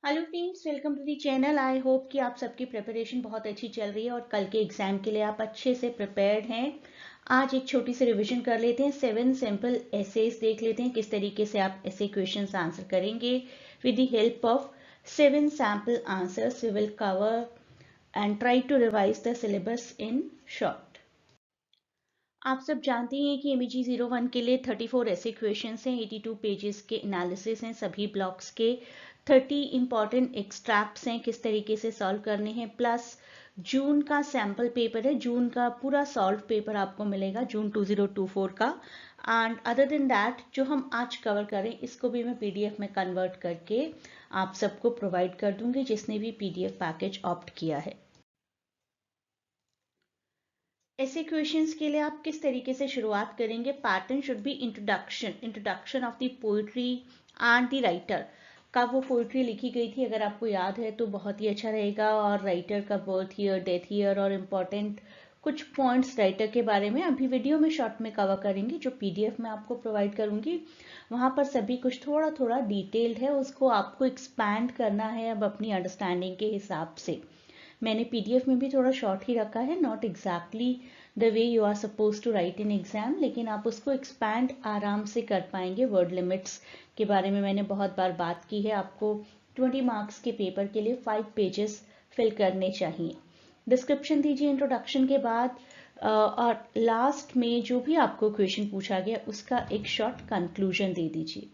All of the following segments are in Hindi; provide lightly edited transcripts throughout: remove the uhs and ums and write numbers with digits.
Hello friends, welcome to the channel. I hope कि आप सबकी प्रिपरेशन बहुत अच्छी चल रही है और कल के एग्जाम के लिए आप अच्छे से प्रिपेयर्ड हैं। आज एक छोटी सी रिवीजन कर लेते हैं। 7 सिंपल एसेज देख लेते हैं किस तरीके से आप ऐसे क्वेश्चंस आंसर करेंगे। With the help of 7 sample answers we will cover and try to revise the syllabus in short. आप सब जानते हैं कि MEG 01 के लिए 34 ऐसे क्वेश्चंस हैं, 82 पेजेस के एनालिसिस हैं, सभी ब्लॉक्स के 30 इंपॉर्टेंट एक्सट्रैक्ट्स हैं, किस तरीके से सॉल्व करने हैं, प्लस जून का सैम्पल पेपर है, जून का पूरा सॉल्व पेपर आपको मिलेगा, जून 2024 का। एंड अदर देन दैट जो हम आज कवर करें इसको भी मैं PDF में कन्वर्ट करके आप सबको प्रोवाइड कर दूंगी जिसने भी PDF पैकेज ऑप्ट किया है। ऐसे क्वेश्चंस के लिए आप किस तरीके से शुरुआत करेंगे। Pattern should be introduction of the poetry and the writer. कब वो पोइट्री लिखी गई थी अगर आपको याद है तो बहुत ही अच्छा रहेगा, और राइटर का बर्थ ईयर, डेथ ईयर और इम्पोर्टेंट कुछ पॉइंट्स राइटर के बारे में अभी वीडियो में शॉर्ट में कवर करेंगे जो PDF में आपको प्रोवाइड करूंगी। वहां पर सभी कुछ थोड़ा थोड़ा डिटेल्ड है, उसको आपको एक्सपैंड करना है अब अपनी अंडरस्टैंडिंग के हिसाब से। मैंने PDF में भी थोड़ा शॉर्ट ही रखा है, not exactly the way you are suppose to write in exam, लेकिन आप उसको एक्सपैंड आराम से कर पाएंगे। वर्ड लिमिट्स के बारे में मैंने बहुत बार बात की है। आपको 20 मार्क्स के पेपर के लिए 5 पेजेस फिल करने चाहिए। डिस्क्रिप्शन दीजिए इंट्रोडक्शन के बाद, और लास्ट में जो भी आपको क्वेश्चन पूछा गया उसका एक शॉर्ट कंक्लूजन दे दीजिए।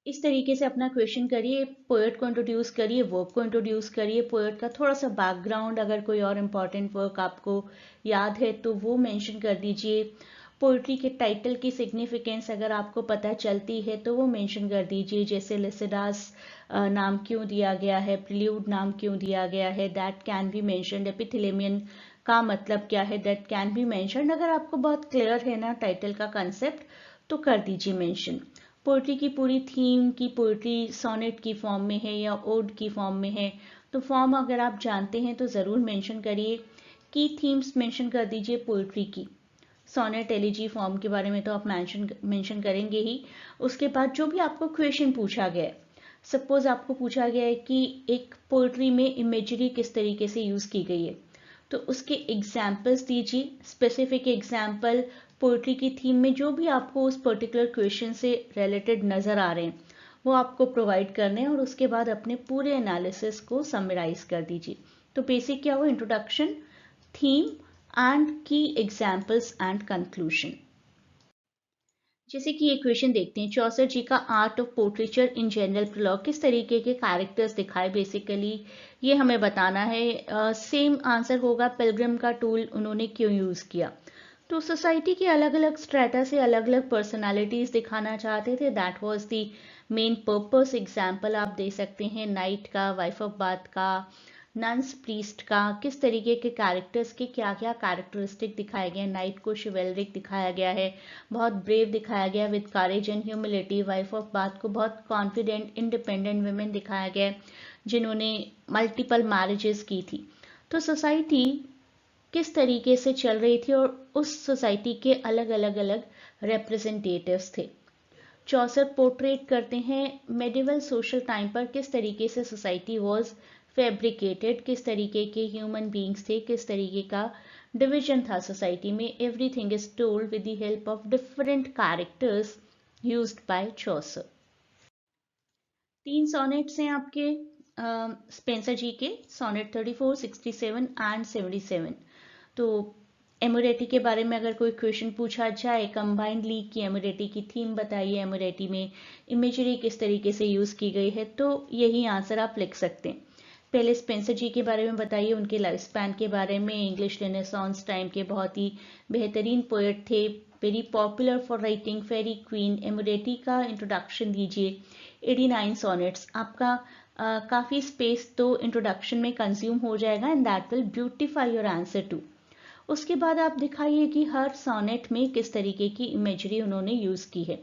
इस तरीके से अपना क्वेश्चन करिए, पोएट को इंट्रोड्यूस करिए, वर्क को इंट्रोड्यूस करिए, पोएट का थोड़ा सा बैकग्राउंड, अगर कोई और इम्पॉर्टेंट वर्क आपको याद है तो वो मेंशन कर दीजिए। पोइट्री के टाइटल की सिग्निफिकेंस अगर आपको पता चलती है तो वो मेंशन कर दीजिए, जैसे लिसिडास नाम क्यों दिया गया है, प्रिल्यूड नाम क्यों दिया गया है, दैट कैन बी मेंशनड। एपिथेलेमियन का मतलब क्या है, दैट कैन बी मेंशनड। अगर आपको बहुत क्लियर है ना टाइटल का कंसेप्ट तो कर दीजिए मेंशन। पोइट्री की पूरी थीम की पोइट्री सोनेट की फॉर्म में है या ओड की फॉर्म में है, तो फॉर्म अगर आप जानते हैं तो ज़रूर मेंशन करिए। की थीम्स मेंशन कर दीजिए पोइट्री की। सोनेट, एलिजी फॉर्म के बारे में तो आप मेंशन करेंगे ही। उसके बाद जो भी आपको क्वेश्चन पूछा गया है, सपोज आपको पूछा गया है कि एक पोइट्री में इमेजरी किस तरीके से यूज़ की गई है, तो उसके एग्जाम्पल्स दीजिए, स्पेसिफिक एग्जाम्पल पोइट्री की थीम में जो भी आपको उस पर्टिकुलर क्वेश्चन से रिलेटेड नज़र आ रहे हैं वो आपको प्रोवाइड करने हैं, और उसके बाद अपने पूरे एनालिसिस को समराइज कर दीजिए। तो बेसिक क्या हुआ, introduction, theme and key examples and conclusion. जैसे कि ये क्वेश्चन देखते हैं, चौसर जी का art of portrayal in general prologue, किस तरीके के कैरेक्टर्स दिखाए बेसिकली ये हमें बताना है। सेम आंसर होगा, पिलग्रिम का टूल उन्होंने क्यों यूज़ किया। तो सोसाइटी के अलग अलग स्ट्रेटा से अलग अलग पर्सनालिटीज दिखाना चाहते थे, that was the main purpose. Example आप दे सकते हैं नाइट का, वाइफ ऑफ बाथ का, नन्स प्रीस्ट का, किस तरीके के कैरेक्टर्स के क्या क्या कैरेक्टरिस्टिक दिखाए गए। नाइट को शिवेलरिक दिखाया गया है, बहुत ब्रेव दिखाया गया with courage and humility. Wife of bath को बहुत कॉन्फिडेंट इंडिपेंडेंट वुमेन दिखाया गया जिन्होंने मल्टीपल मैरिजेस की थी। तो सोसाइटी किस तरीके से चल रही थी और उस सोसाइटी के अलग अलग अलग रिप्रेजेंटेटिव्स थे। चौसर पोर्ट्रेट करते हैं मेडिवल सोशल टाइम पर किस तरीके से सोसाइटी वाज फैब्रिकेटेड, किस तरीके के ह्यूमन बींग्स थे, किस तरीके का डिवीजन था सोसाइटी में। Everything is told with the help of different characters used by Chaucer. 3 sonnets हैं आपके स्पेंसर जी के, सोनेट 34, 67 एंड 77। तो एमोरेटी के बारे में अगर कोई क्वेश्चन पूछा जाए, कंबाइंड लीग की एमोरेटी की थीम बताइए, एमोरेटी में इमेजरी किस तरीके से यूज़ की गई है, तो यही आंसर आप लिख सकते हैं। पहले स्पेंसर जी के बारे में बताइए, उनके लाइफ स्पैन के बारे में। इंग्लिश रेनेसांस टाइम के बहुत ही बेहतरीन पोएट थे, very popular for writing fairy queen. Amoretti का इंट्रोडक्शन दीजिए। 89 सोनेट्स आपका काफ़ी स्पेस तो इंट्रोडक्शन में कंज्यूम हो जाएगा, and that will beautify your answer too. उसके बाद आप दिखाइए कि हर सोनेट में किस तरीके की इमेजरी उन्होंने यूज़ की है।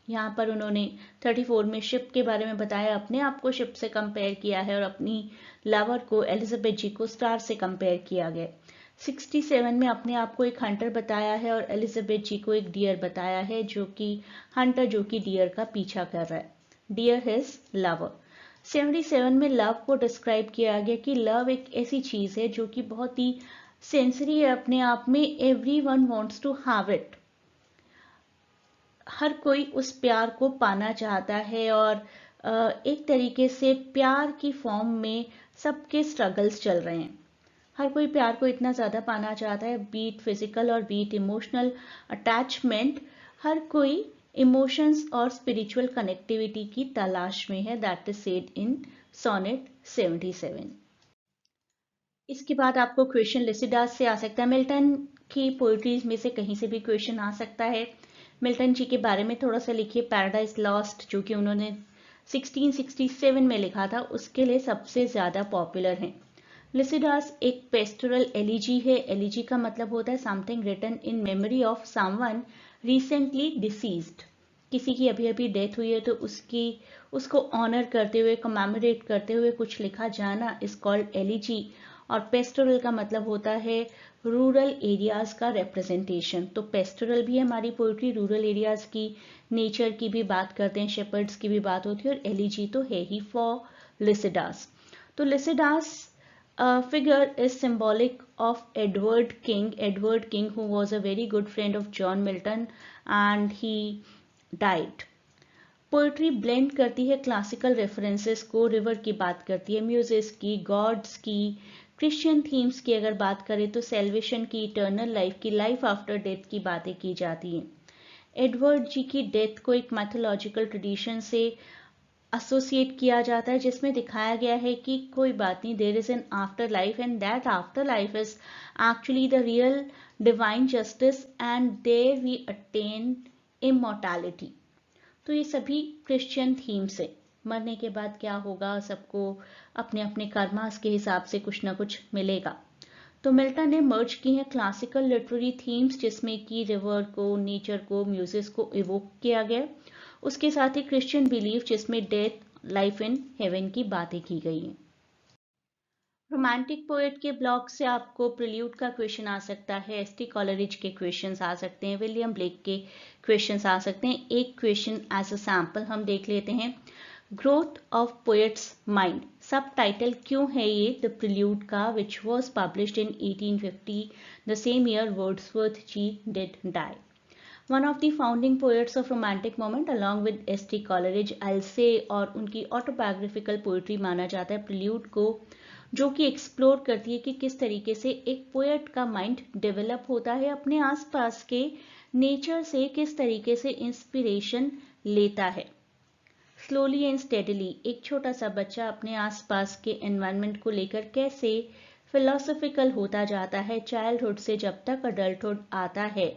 यहाँ पर उन्होंने 34 में शिप के बारे में बताया, अपने आप को शिप से कंपेयर किया है, और अपनी लवर को, एलिजाबेथ जी को, स्टार से कंपेयर किया गया। 67 में अपने आप को एक हंटर बताया है और एलिजाबेथ जी को एक डियर बताया है, जो कि हंटर जो कि डियर का पीछा कर रहा है, डियर हिज लवर। 77 में लव को डिस्क्राइब किया गया कि लव एक ऐसी चीज है जो कि बहुत ही सेंसरी है अपने आप में, everyone wants to have it. हर कोई उस प्यार को पाना चाहता है और एक तरीके से प्यार की फॉर्म में सबके स्ट्रगल्स चल रहे हैं। हर कोई प्यार को इतना ज़्यादा पाना चाहता है, बीट फिजिकल और बीट इमोशनल अटैचमेंट, हर कोई इमोशंस और स्पिरिचुअल कनेक्टिविटी की तलाश में है। That is said in sonnet 77। इसके बाद आपको क्वेश्चन लिसिडास से आ सकता है। मिल्टन की पोइट्रीज में से कहीं से भी क्वेश्चन आ सकता है। मिल्टन जी के बारे में थोड़ा सा लिखिए। पैराडाइज लॉस्ट जो कि उन्होंने 1667 में लिखा था, उसके लिए सबसे ज़्यादा पॉपुलर हैं। लिसिडास एक पेस्टोरल एलिजी है। एलिजी का मतलब होता है something written in memory of someone recently deceased. किसी की अभी अभी डेथ हुई है तो उसको ऑनर करते हुए, कमेमोरेट करते हुए कुछ लिखा जाना इज कॉल्ड एलिजी। और पेस्टोरल का मतलब होता है रूरल एरियाज का रिप्रेजेंटेशन। तो पेस्टोरल भी हमारी पोइट्री रूरल एरियाज की, नेचर की भी बात करते हैं, शेपर्ड्स की भी बात होती है, और एलिजी तो है ही फॉर लिसिडास। तो Lycidas figure is symbolic of Edward King, who was a very good friend of John Milton and he died. Poetry blend करती है क्लासिकल रेफरेंसेस को, रिवर की बात करती है, म्यूजिक की, गॉड्स की, क्रिश्चियन थीम्स की अगर बात करें तो सेल्वेशन की, इटर्नल लाइफ की, लाइफ आफ्टर डेथ की बातें की जाती हैं। एडवर्ड जी की डेथ को एक मैथोलॉजिकल ट्रेडिशन से एसोसिएट किया जाता है, जिसमें दिखाया गया है कि कोई बात नहीं, there is an after life and that after life is actually the real divine justice and there we attain immortality. तो ये सभी क्रिश्चियन थीम्स है। मरने के बाद क्या होगा, सबको अपने अपने कर्मास के हिसाब से कुछ ना कुछ मिलेगा। तो मिल्टन ने मर्ज की हैं क्लासिकल लिटरेरी थीम्स, जिसमें कि रिवर को, नेचर को, म्यूजिक को इवोक किया गया, उसके साथ ही क्रिश्चियन बिलीफ जिसमें डेथ, लाइफ इन हेवन की बातें की गई हैं। रोमांटिक पोएट के ब्लॉक से आपको प्रिल्यूड का क्वेश्चन आ सकता है, एस.टी. कॉलरिज के क्वेश्चंस आ सकते हैं, विलियम ब्लेक के क्वेश्चंस आ सकते हैं। एक क्वेश्चन एज अ सैंपल हम देख लेते हैं। Growth of poets mind subtitle क्यों है ये द प्रिल्यूड का, which was published in 1850, the same year Wordsworth ji did die. One of the founding poets of romantic moment along with S T. Coleridge, I say, और उनकी ऑटोबायोग्राफिकल पोएट्री माना जाता है प्रिल्यूड को, जो कि एक्सप्लोर करती है कि किस तरीके से एक पोएट का माइंड डेवलप होता है, अपने आसपास के नेचर से किस तरीके से इंस्पिरेशन लेता है। स्लोली एंड स्टेडली एक छोटा सा बच्चा अपने आसपास के एनवायरनमेंट को लेकर कैसे फिलोसॉफिकल होता जाता है, चाइल्डहुड से जब तक अडल्टहुड आता है।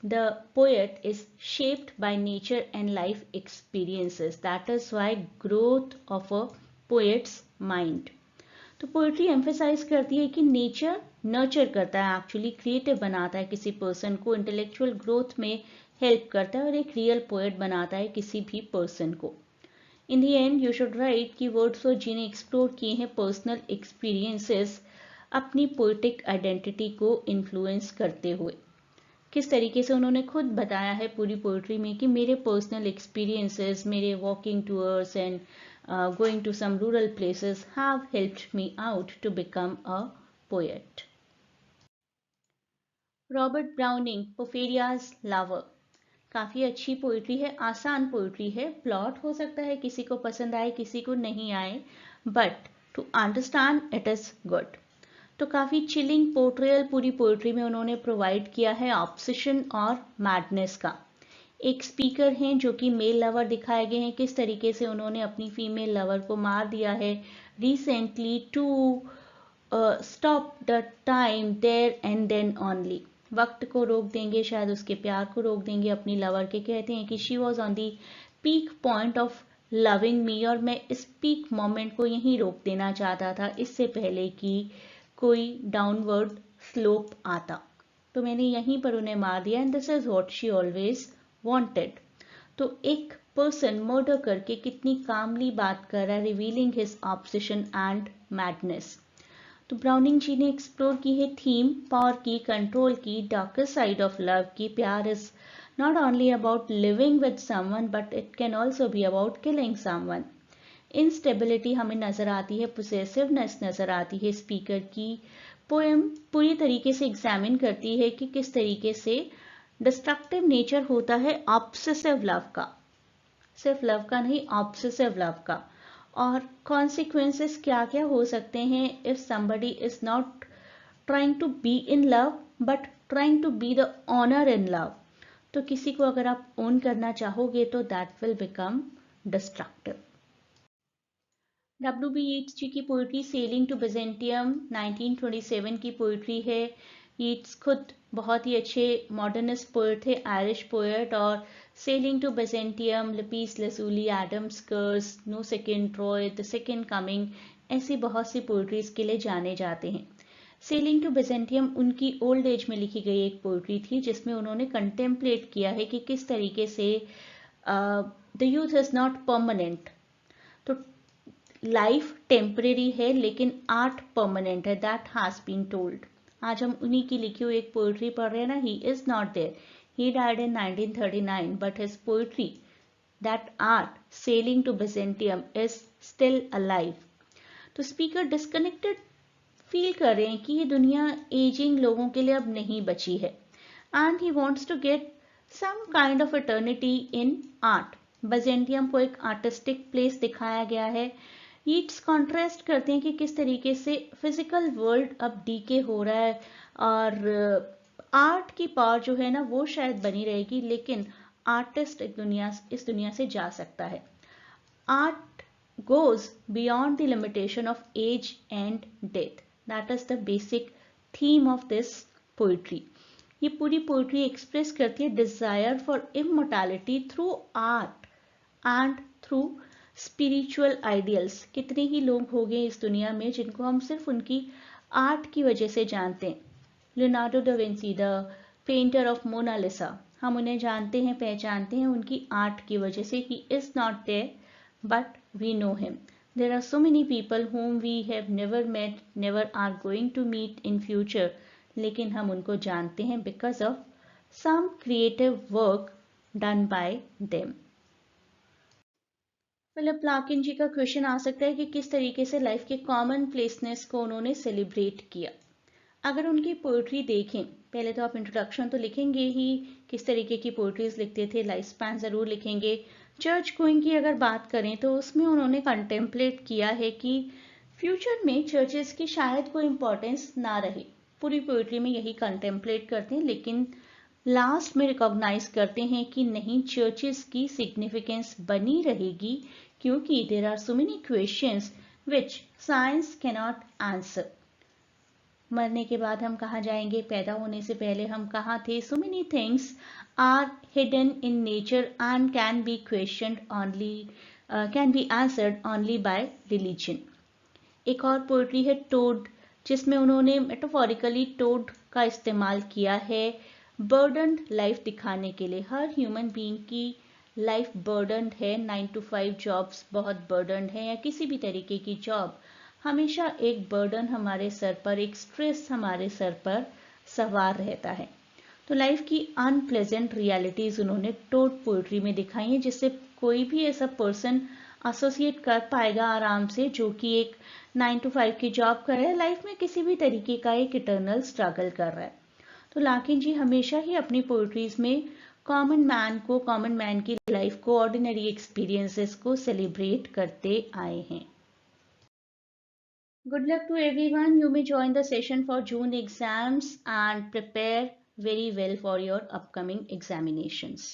The poet is shaped by nature and life experiences. That is why growth of a poet's mind. तो पोइट्री एम्फेसाइज करती है कि नेचर नर्चर करता है, एक्चुअली क्रिएटिव बनाता है किसी पर्सन को, इंटेलेक्चुअल ग्रोथ में हेल्प करता है और एक रियल पोएट बनाता है किसी भी पर्सन को। इन दी एंड यू शुड राइट कि वर्ड्सवर्थ जी ने एक्सप्लोर किए हैं पर्सनल एक्सपीरियंसेस अपनी पोइटिक आइडेंटिटी को इन्फ्लुएंस करते हुए। किस तरीके से उन्होंने खुद बताया है पूरी पोइट्री में कि मेरे पर्सनल एक्सपीरियंसेस, मेरे walking tours and going to some rural places have helped me out to become a poet. Robert Browning, Porphyria's lover, काफी अच्छी पोइट्री है, आसान पोइट्री है। प्लॉट हो सकता है किसी को पसंद आए, किसी को नहीं आए, but to understand it is good. तो काफी चिलिंग पोर्ट्रेयल पूरी पोइट्री में उन्होंने प्रोवाइड किया है ऑब्सेशन और मैडनेस का। एक स्पीकर हैं जो कि मेल लवर दिखाए गए हैं, किस तरीके से उन्होंने अपनी फीमेल लवर को मार दिया है recently to stop the time there and then only. वक्त को रोक देंगे, शायद उसके प्यार को रोक देंगे अपनी लवर के। कहते हैं कि she was on the peak point of loving me, और मैं इस पीक मोमेंट को यहीं रोक देना चाहता था, इससे पहले कि कोई डाउनवर्ड स्लोप आता, तो मैंने यहीं पर उन्हें मार दिया, and this is what she always wanted. तो एक पर्सन मर्डर करके कितनी कामली बात कर रहा है, revealing his obsession and madness. तो ब्राउनिंग जी ने एक्सप्लोर की है थीम पावर की, कंट्रोल की, डार्कर साइड ऑफ लव की। प्यार is not only about living with someone, but it can also be about killing someone. Instability हमें नज़र आती है, पोसेसिवनेस नज़र आती है। स्पीकर की पोएम पूरी तरीके से एग्जामिन करती है कि किस तरीके से डिस्ट्रक्टिव नेचर होता है ऑब्सेसिव लव का, सिर्फ लव का नहीं, ऑब्सेसिव लव का, और कॉन्सिक्वेंसेस क्या क्या हो सकते हैं if somebody is not trying to be in love but trying to be the owner in love. तो किसी को अगर आप ओन करना चाहोगे तो that will become destructive. W B Yeats ji की पोइट्री सेलिंग टू बिजेंटियम 1927 की पोइट्री है। यीट्स खुद बहुत ही अच्छे मॉडर्निस्ट पोएट थे, आयरिश पोएट, और sailing to Byzantium, Lapis Lazuli, Adam's curse, no second Troy, the second coming, ऐसी बहुत सी पोइट्रीज के लिए जाने जाते हैं। सेलिंग टू बिजेंटियम उनकी ओल्ड एज में लिखी गई एक पोइट्री थी जिसमें उन्होंने कंटेम्पलेट किया है कि किस तरीके से the youth is not permanent. तो लाइफ टेम्परेरी है लेकिन आर्ट परमानेंट है, दैट हैज बीन टोल्ड। आज हम उन्हीं की लिखी हुई एक पोइट्री पढ़ रहे हैं ना, he is not there, he died in 1939 but his poetry, that art sailing to Byzantium, is still alive. तो स्पीकर डिस्कनेक्टेड फील कर रहे हैं कि ये दुनिया एजिंग लोगों के लिए अब नहीं बची है, and he wants to get some kind of eternity in art. Byzantium को एक आर्टिस्टिक प्लेस दिखाया गया है। यीट्स कॉन्ट्रास्ट करते हैं कि किस तरीके से फिजिकल वर्ल्ड अब डीके हो रहा है और आर्ट की पावर जो है ना वो शायद बनी रहेगी, लेकिन आर्टिस्ट इस दुनिया से जा सकता है। Art goes beyond the limitation of age and death. That is the basic theme of this poetry. ये पूरी पोइट्री एक्सप्रेस करती है desire for immortality through art and through spiritual ideals. कितने ही लोग हो गए इस दुनिया में जिनको हम सिर्फ उनकी आर्ट की वजह से जानते हैं। Leonardo da Vinci, the painter of Mona Lisa, हम उन्हें जानते हैं, पहचानते हैं उनकी आर्ट की वजह से। He is not there but we know him. There are so many people whom we have never met, never are going to meet in future, लेकिन हम उनको जानते हैं because of some creative work done by them. Philip Larkin ji का क्वेश्चन आ सकता है कि किस तरीके से लाइफ के कॉमन प्लेसनेस को उन्होंने सेलिब्रेट किया। अगर उनकी पोइट्री देखें, पहले तो आप इंट्रोडक्शन तो लिखेंगे ही, किस तरीके की पोइट्रीज लिखते थे, लाइफ स्पैन ज़रूर लिखेंगे। चर्च गोइंग की अगर बात करें तो उसमें उन्होंने कंटेम्पलेट किया है कि फ्यूचर में चर्चेस की शायद कोई इंपॉर्टेंस ना रहे। पूरी पोइट्री में यही कंटेम्पलेट करते हैं, लेकिन लास्ट में रिकॉग्नाइज करते हैं कि नहीं, चर्चेस की सिग्निफिकेंस बनी रहेगी क्योंकि there are so many questions which science can not answer. मरने के बाद हम कहाँ जाएंगे, पैदा होने से पहले हम कहाँ थे, so many things are hidden in nature and can be questioned only, can be answered only by religion. एक और पोइट्री है टोड, जिसमें उन्होंने मेटाफोरिकली टोड का इस्तेमाल किया है बर्डन्ड लाइफ दिखाने के लिए। हर ह्यूमन बीइंग की लाइफ बर्डन्ड है, 9 to 5 जॉब्स बहुत बर्डन्ड है, या किसी भी तरीके की जॉब, हमेशा एक बर्डन हमारे सर पर, एक स्ट्रेस हमारे सर पर सवार रहता है। तो लाइफ की अनप्लेजेंट रियलिटीज उन्होंने टोड पोइट्री में दिखाई है, जिससे कोई भी ऐसा पर्सन एसोसिएट कर पाएगा आराम से जो कि एक 9 to 5 की जॉब कर रहा है, लाइफ में किसी भी तरीके का एक इटर्नल स्ट्रगल कर रहा है। तो लार्किन जी हमेशा ही अपनी पोइट्रीज में कॉमन मैन की लाइफ को, ऑर्डिनरी एक्सपीरियंसेस को सेलिब्रेट करते आए हैं। Good luck to everyone. You may join the session for June exams and prepare very well for your upcoming examinations.